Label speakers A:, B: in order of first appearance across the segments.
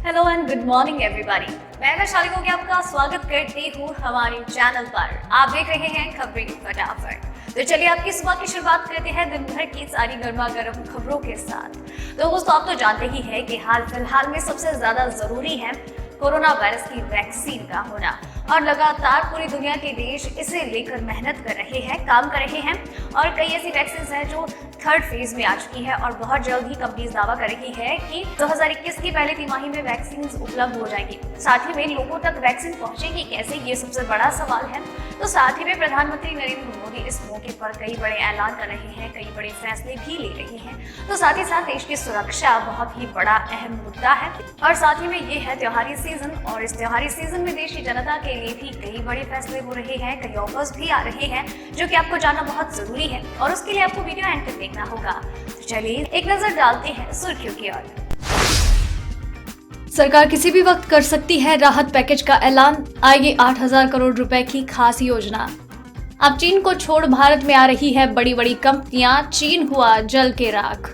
A: Hello and good morning everybody. मैं वैशाली को आपका स्वागत करती हूँ हमारे चैनल पर। आप देख रहे हैं खबरें फटाफट। तो चलिए आपकी सुबह की शुरुआत करते हैं दिन भर की सारी गर्मा गर्म खबरों के साथ। तो दोस्तों आप तो जानते ही हैं कि हाल फिलहाल में सबसे ज्यादा जरूरी है कोरोना वायरस की वैक्सीन का होना, और लगातार पूरी दुनिया के देश इसे लेकर मेहनत कर रहे हैं, काम कर रहे हैं, और कई ऐसी वैक्सीन हैं जो थर्ड फेज में आ चुकी है और बहुत जल्द ही कंपनीज दावा कर रही है कि 2021 की पहली तिमाही में वैक्सीन उपलब्ध हो जाएगी। साथ ही में लोगों तक वैक्सीन पहुंचेगी कैसे, ये सबसे बड़ा सवाल है। तो साथ ही में प्रधानमंत्री नरेंद्र मोदी इस मौके पर कई बड़े ऐलान कर रहे हैं, कई बड़े फैसले भी ले रहे हैं। तो साथ ही साथ देश की सुरक्षा बहुत ही बड़ा अहम मुद्दा है, और साथ ही में ये है त्योहारी सीजन, और इस त्योहारी सीजन में देश की जनता के लिए भी कई बड़े फैसले हो रहे हैं, कई ऑफर्स भी आ रहे हैं जो कि आपको जानना बहुत जरूरी है, और उसके लिए आपको वीडियो एंड तक देखना होगा। तो चलिए एक नजर डालते हैं सुर्खियों की ओर। सरकार किसी भी वक्त कर सकती है राहत पैकेज का ऐलान, आएगी 8,000 करोड़ रुपए की खास योजना। अब चीन को छोड़ भारत में आ रही है बड़ी बड़ी कंपनियां, चीन हुआ जल के राख।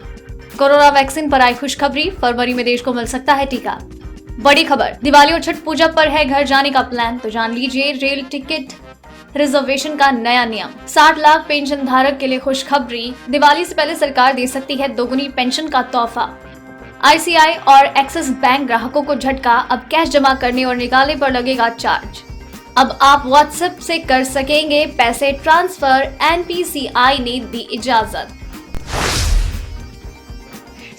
A: कोरोना वैक्सीन पर आई खुशखबरी, फरवरी में देश को मिल सकता है टीका। बड़ी खबर, दिवाली और छठ पूजा पर है घर जाने का प्लान, तो जान लीजिए रेल टिकट रिजर्वेशन का नया नियम। 60 लाख पेंशन धारक के लिए खुशखबरी, दिवाली से पहले सरकार दे सकती है दोगुनी पेंशन का तोहफा। आईसीआई और एक्सिस बैंक ग्राहकों को झटका, अब कैश जमा करने और निकालने पर लगेगा चार्ज। अब आप व्हाट्सएप से कर सकेंगे पैसे ट्रांसफर, एनपीसीआई ने दी इजाजत।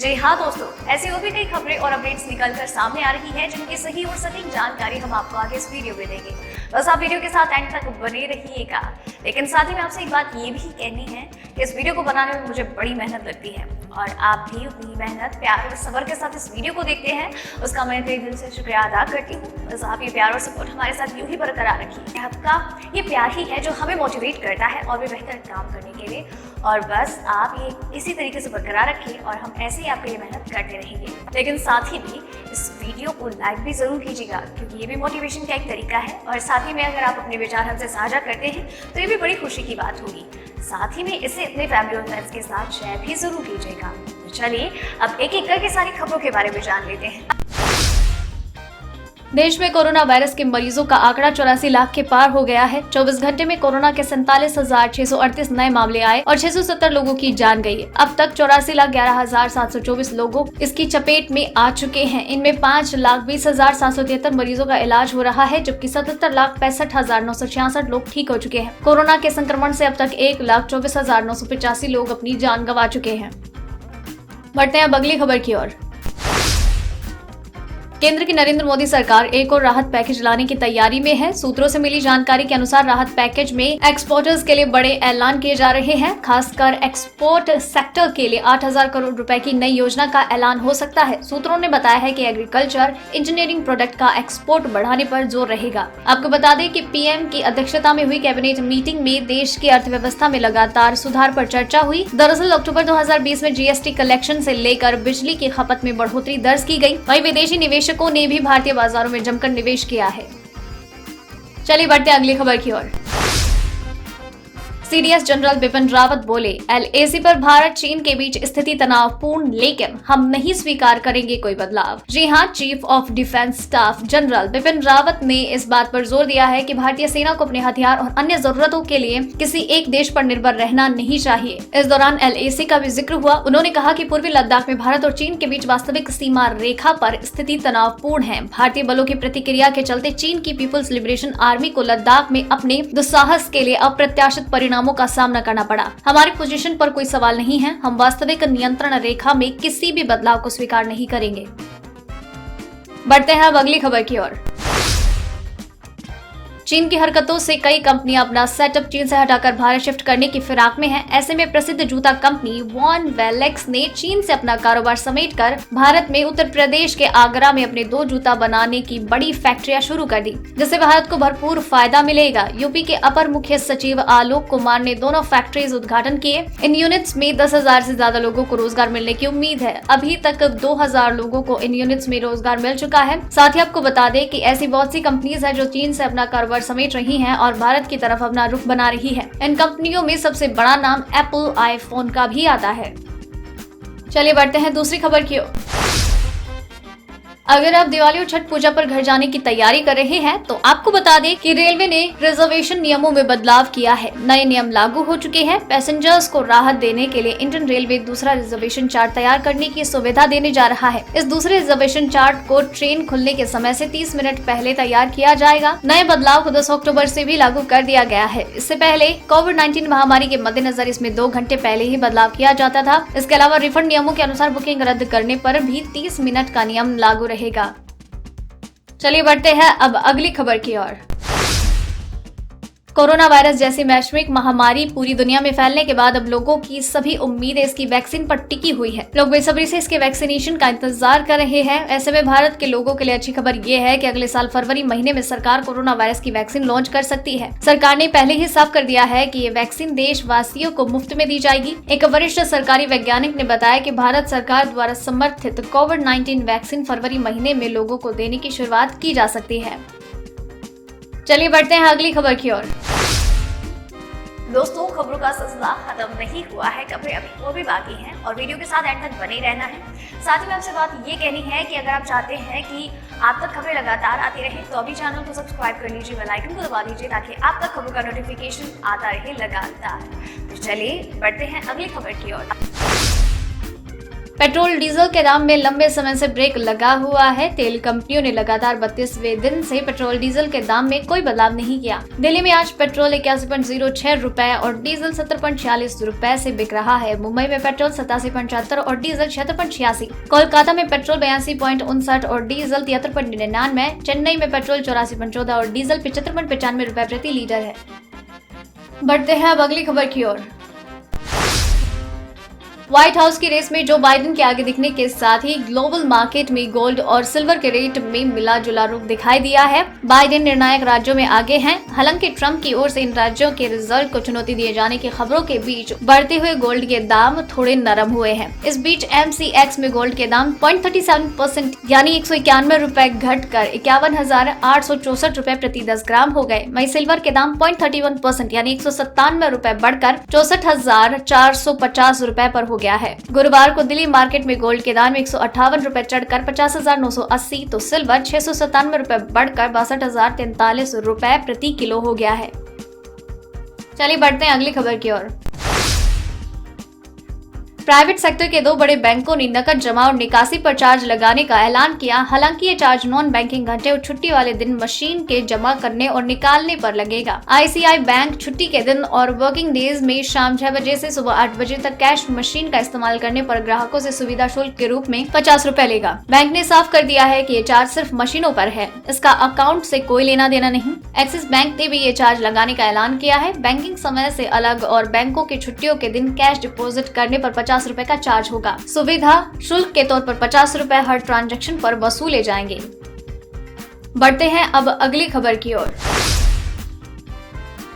A: जी हाँ दोस्तों, ऐसी और भी कई खबरें और अपडेट्स निकलकर सामने आ रही हैं जिनकी सही और सटीक जानकारी हम आपको आगे इस वीडियो में देंगे। बस आप वीडियो के साथ एंड तक बने रहिएगा। लेकिन साथ ही में आपसे एक बात ये भी कहनी है कि इस वीडियो को बनाने में मुझे बड़ी मेहनत लगती है, और आप भी उतनी मेहनत, प्यार और सब्र के साथ इस वीडियो को देखते हैं, उसका मैं तहे दिल से शुक्रिया अदा करती हूँ। बस आप ये प्यार और सपोर्ट हमारे साथ यूं ही बरकरार रखिए। आपका ये प्यार ही है जो हमें मोटिवेट करता है और भी बेहतर काम करने के लिए, और बस आप ये इसी तरीके से बरकरार रखिए और हम ऐसे ही आपके लिए मेहनत करते रहेंगे। लेकिन साथ ही भी इस वीडियो को लाइक भी जरूर कीजिएगा, क्योंकि ये भी मोटिवेशन का एक तरीका है, और साथ ही में अगर आप अपने विचार हमसे साझा करते हैं तो ये भी बड़ी खुशी की बात होगी। साथ ही में इसे अपने फैमिली और फ्रेंड्स के साथ शेयर भी जरूर कीजिएगा। तो चलिए अब एक एक करके सारी खबरों के बारे में जान लेते हैं। देश में कोरोना वायरस के मरीजों का आंकड़ा 84 लाख के पार हो गया है। 24 घंटे में कोरोना के 47,638 नए मामले आए और 670 लोगों की जान गई। अब तक 84,11,724 लोगों इसकी चपेट में आ चुके हैं। इनमें 5,20,773 मरीजों का इलाज हो रहा है, जबकि 77,65,966 लोग ठीक हो चुके हैं। कोरोना के संक्रमण से अब तक 1,24,985 लोग अपनी जान गंवा चुके हैं। बढ़ते हैं अब अगली खबर की ओर। केंद्र की नरेंद्र मोदी सरकार एक और राहत पैकेज लाने की तैयारी में है। सूत्रों से मिली जानकारी के अनुसार राहत पैकेज में एक्सपोर्टर्स के लिए बड़े ऐलान किए जा रहे हैं। खासकर एक्सपोर्ट सेक्टर के लिए 8,000 करोड़ रुपए की नई योजना का ऐलान हो सकता है। सूत्रों ने बताया है कि एग्रीकल्चर इंजीनियरिंग प्रोडक्ट का एक्सपोर्ट बढ़ाने पर जोर रहेगा। आपको बता दें कि पीएम की अध्यक्षता में हुई कैबिनेट मीटिंग में देश की अर्थव्यवस्था में लगातार सुधार पर चर्चा हुई। दरअसल अक्टूबर 2020 में जीएसटी कलेक्शन से लेकर बिजली की खपत में बढ़ोतरी दर्ज की गई। वहीं विदेशी निवेश ने भी भारतीय बाजारों में जमकर निवेश किया है। चलिए बढ़ते हैं अगली खबर की ओर। सीडीएस जनरल बिपिन रावत बोले, एलएसी पर भारत चीन के बीच स्थिति तनावपूर्ण, लेकिन हम नहीं स्वीकार करेंगे कोई बदलाव। जी हां, chief of defence staff general Bipin Rawat ने इस बात पर जोर दिया है कि भारतीय सेना को अपने हथियार और अन्य जरूरतों के लिए किसी एक देश पर निर्भर रहना नहीं चाहिए। इस दौरान एलएसी का भी जिक्र हुआ। उन्होंने कहा कि पूर्वी लद्दाख में भारत और चीन के बीच वास्तविक सीमा रेखा पर स्थिति तनावपूर्ण है। भारतीय बलों की प्रतिक्रिया के चलते चीन की पीपुल्स लिबरेशन आर्मी को लद्दाख में अपने दुस्साहस के लिए अप्रत्याशित परिणामों का सामना करना पड़ा। हमारी पोजीशन पर कोई सवाल नहीं है। हम वास्तविक नियंत्रण रेखा में किसी भी बदलाव को स्वीकार नहीं करेंगे। बढ़ते हैं अब अगली खबर की ओर। चीन की हरकतों से कई कंपनियां अपना सेटअप चीन से हटाकर भारत शिफ्ट करने की फिराक में हैं। ऐसे में प्रसिद्ध जूता कंपनी वॉन वेलेक्स ने चीन से अपना कारोबार समेटकर भारत में उत्तर प्रदेश के आगरा में अपने 2 जूता बनाने की बड़ी फैक्ट्रियां शुरू कर दी, जिससे भारत को भरपूर फायदा मिलेगा। यूपी के अपर मुख्य सचिव आलोक कुमार ने दोनों फैक्ट्रीज उद्घाटन किए। इन यूनिट्स में 10,000 से ज्यादा लोगों को रोजगार मिलने की उम्मीद है। अभी तक 2,000 लोगों को इन यूनिट्स में रोजगार मिल चुका है। साथ ही आपको बता दें कि ऐसी बहुत सी कंपनीज है जो चीन से अपना कारोबार समेट रही हैं और भारत की तरफ अपना रुख बना रही है। इन कंपनियों में सबसे बड़ा नाम एप्पल आईफोन का भी आता है। चलिए बढ़ते हैं दूसरी खबर की ओर। अगर आप दिवाली और छठ पूजा पर घर जाने की तैयारी कर रहे हैं तो आपको बता दें कि रेलवे ने रिजर्वेशन नियमों में बदलाव किया है। नए नियम लागू हो चुके हैं। पैसेंजर्स को राहत देने के लिए इंडियन रेलवे दूसरा रिजर्वेशन चार्ट तैयार करने की सुविधा देने जा रहा है। इस दूसरे रिजर्वेशन चार्ट को ट्रेन खुलने के समय से 30 मिनट पहले तैयार किया जाएगा। नए बदलाव को 10 अक्टूबर से भी लागू कर दिया गया है। इससे पहले कोविड-19 महामारी के मद्देनजर इसमें 2 घंटे पहले ही बदलाव किया जाता था। इसके अलावा रिफंड नियमों के अनुसार बुकिंग रद्द करने पर भी 30 मिनट का नियम लागू रहेगा। चलिए बढ़ते हैं अब अगली खबर की ओर। कोरोना वायरस जैसी वैश्विक महामारी पूरी दुनिया में फैलने के बाद अब लोगों की सभी उम्मीदें इसकी वैक्सीन पर टिकी हुई है। लोग बेसब्री से इसके वैक्सीनेशन का इंतजार कर रहे हैं। ऐसे में भारत के लोगों के लिए अच्छी खबर ये है कि अगले साल फरवरी महीने में सरकार कोरोना वायरस की वैक्सीन लॉन्च कर सकती है। सरकार ने पहले ही साफ कर दिया है कि ये वैक्सीन देशवासियों को मुफ्त में दी जाएगी। एक वरिष्ठ सरकारी वैज्ञानिक ने बताया कि भारत सरकार द्वारा समर्थित कोविड-19 वैक्सीन फरवरी महीने में लोगों को देने की शुरुआत की जा सकती है। चलिए बढ़ते हैं अगली खबर की ओर। दोस्तों, खबरों का सिलसिला खत्म नहीं हुआ है, खबरें अभी वो भी बाकी हैं और वीडियो के साथ एंड तक बने रहना है। साथ ही में आपसे बात ये कहनी है कि अगर आप चाहते हैं कि आप तक खबरें लगातार आती रहे तो अभी चैनल को सब्सक्राइब कर लीजिए, बेल आइकन को दबा दीजिए ताकि आप तक खबरों का नोटिफिकेशन आता रहे लगातार। तो चलिए बढ़ते हैं अगली खबर की ओर। पेट्रोल डीजल के दाम में लंबे समय से ब्रेक लगा हुआ है। तेल कंपनियों ने लगातार 32वें दिन से पेट्रोल डीजल के दाम में कोई बदलाव नहीं किया। दिल्ली में आज पेट्रोल 81.06 रुपए और डीजल 70.46 रुपए से बिक रहा है। मुंबई में पेट्रोल 87.74 और डीजल 76.86। कोलकाता में पेट्रोल 82.59 और डीजल 73.99। चेन्नई में पेट्रोल 84.14 और डीजल 75.95 रुपए प्रति लीटर है। बढ़ते हैं अब अगली खबर की ओर। व्हाइट हाउस की रेस में जो बाइडेन के आगे दिखने के साथ ही ग्लोबल मार्केट में गोल्ड और सिल्वर के रेट में मिला जुला रूप दिखाई दिया है। बाइडेन निर्णायक राज्यों में आगे हैं। हालांकि ट्रंप की ओर से इन राज्यों के रिजल्ट को चुनौती दिए जाने की खबरों के बीच बढ़ते हुए गोल्ड के दाम थोड़े नरम हुए हैं। इस बीच MCX में गोल्ड के दाम 0.37% यानी 191 रुपए घटकर 51,864 रुपए प्रति 10 ग्राम हो गए। वहीं सिल्वर के दाम 0.31% यानी 197 रुपए बढ़कर 64,450 रुपए पर हो गया है। गुरुवार को दिल्ली मार्केट में गोल्ड के दाम 158 रुपए चढ़कर 50,980 तो सिल्वर 697 रुपए बढ़कर 62,043 रुपए प्रति किलो हो गया है। चलिए बढ़ते हैं अगली खबर की ओर। प्राइवेट सेक्टर के 2 बड़े बैंकों ने नकद जमा और निकासी पर चार्ज लगाने का ऐलान किया। हालांकि ये चार्ज नॉन बैंकिंग घंटे और छुट्टी वाले दिन मशीन के जमा करने और निकालने पर लगेगा। ICICI बैंक छुट्टी के दिन और वर्किंग डेज में शाम 6 बजे से सुबह 8 बजे तक कैश मशीन का इस्तेमाल करने पर ग्राहकों से सुविधा शुल्क के रूप में 50 रुपए लेगा। बैंक ने साफ कर दिया है कि ये चार्ज सिर्फ मशीनों पर है, इसका अकाउंट से कोई लेना देना नहीं। एक्सिस बैंक ने भी ये चार्ज लगाने का ऐलान किया है। बैंकिंग समय से अलग और बैंकों की छुट्टियों के दिन कैश डिपॉजिट करने पर 50 रुपए का चार्ज होगा। सुविधा शुल्क के तौर पर 50 रुपए हर ट्रांजैक्शन पर वसूले जाएंगे। बढ़ते हैं अब अगली खबर की ओर।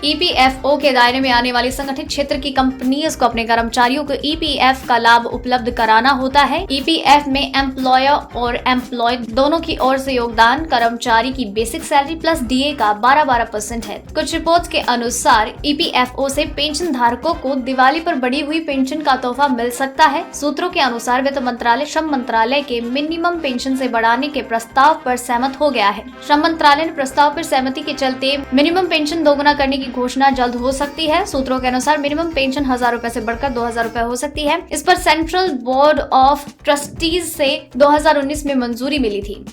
A: EPFO के दायरे में आने वाली संगठित क्षेत्र की कंपनियों को अपने कर्मचारियों को EPF का लाभ उपलब्ध कराना होता है। EPF में एम्प्लॉयर और एम्प्लॉयड दोनों की ओर से योगदान कर्मचारी की बेसिक सैलरी प्लस DA का 12% है। कुछ रिपोर्ट्स के अनुसार EPFO से पेंशन धारकों को दिवाली पर बढ़ी हुई पेंशन का तोहफा मिल सकता है। सूत्रों के अनुसार वित्त मंत्रालय श्रम मंत्रालय के मिनिमम पेंशन से बढ़ाने के प्रस्ताव पर सहमत हो गया है। श्रम मंत्रालय ने प्रस्ताव पर सहमति के चलते मिनिमम पेंशन दोगुना करने की घोषणा जल्द हो सकती है। सूत्रों के अनुसार मिनिमम पेंशन 1000 रुपए से बढ़कर 2000 रुपए हो सकती है। इस पर सेंट्रल बोर्ड ऑफ ट्रस्टीज से 2019 में मंजूरी मिली थी।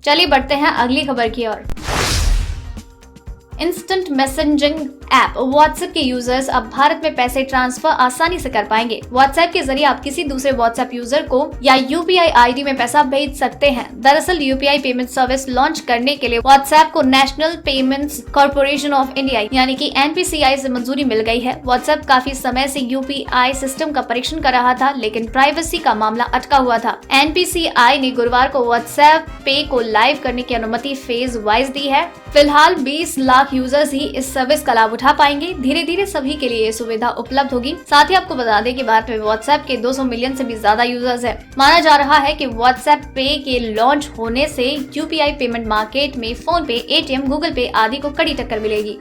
A: चलिए बढ़ते हैं अगली खबर की ओर। इंस्टेंट मैसेजिंग ऐप व्हाट्सएप के यूजर्स अब भारत में पैसे ट्रांसफर आसानी से कर पाएंगे। व्हाट्सएप के जरिए आप किसी दूसरे व्हाट्सएप यूजर को या UPI ID में पैसा भेज सकते हैं। दरअसल UPI पेमेंट सर्विस लॉन्च करने के लिए व्हाट्सएप को national payments corporation of India यानी कि NPCI से मंजूरी मिल गई है। व्हाट्सएप काफी समय से UPI सिस्टम का परीक्षण कर रहा था, लेकिन प्राइवेसी का मामला अटका हुआ था। NPCI ने गुरुवार को व्हाट्सएप पे को लाइव करने की अनुमति फेज वाइज दी है। फिलहाल 20 लाख यूजर्स ही इस सर्विस का लाभ उठा पाएंगे। धीरे धीरे सभी के लिए ये सुविधा उपलब्ध होगी। साथ ही आपको बता दें कि भारत में व्हाट्सएप के 200 मिलियन से भी ज्यादा यूजर्स हैं। माना जा रहा है कि व्हाट्सएप पे के लॉन्च होने से UPI पेमेंट मार्केट में फोन पे, ATM, गूगल पे आदि को कड़ी टक्कर मिलेगी।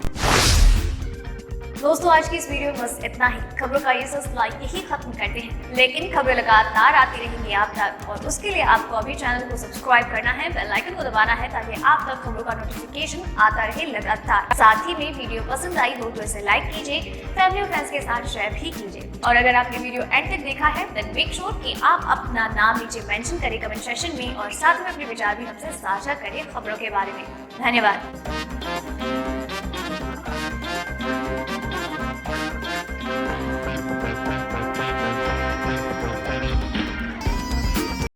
A: दोस्तों आज की इस वीडियो में बस इतना ही। खबरों का ये सिलसिला यही खत्म करते हैं, लेकिन खबरें लगातार आती रहेंगी आप तक, और उसके लिए आपको अभी चैनल को सब्सक्राइब करना है, बेल आइकन को दबाना है ताकि आप तक खबरों का नोटिफिकेशन आता रहे लगातार। साथ ही में वीडियो पसंद आई हो तो इसे लाइक कीजिए, फैमिली और फ्रेंड्स के साथ शेयर भी कीजिए, और अगर आपने वीडियो एंड तक देखा है देन मेक श्योर कि आप अपना नाम नीचे मेंशन करें कमेंट सेक्शन में, और साथ में अपने विचार भी हमसे साझा करें खबरों के बारे में। धन्यवाद।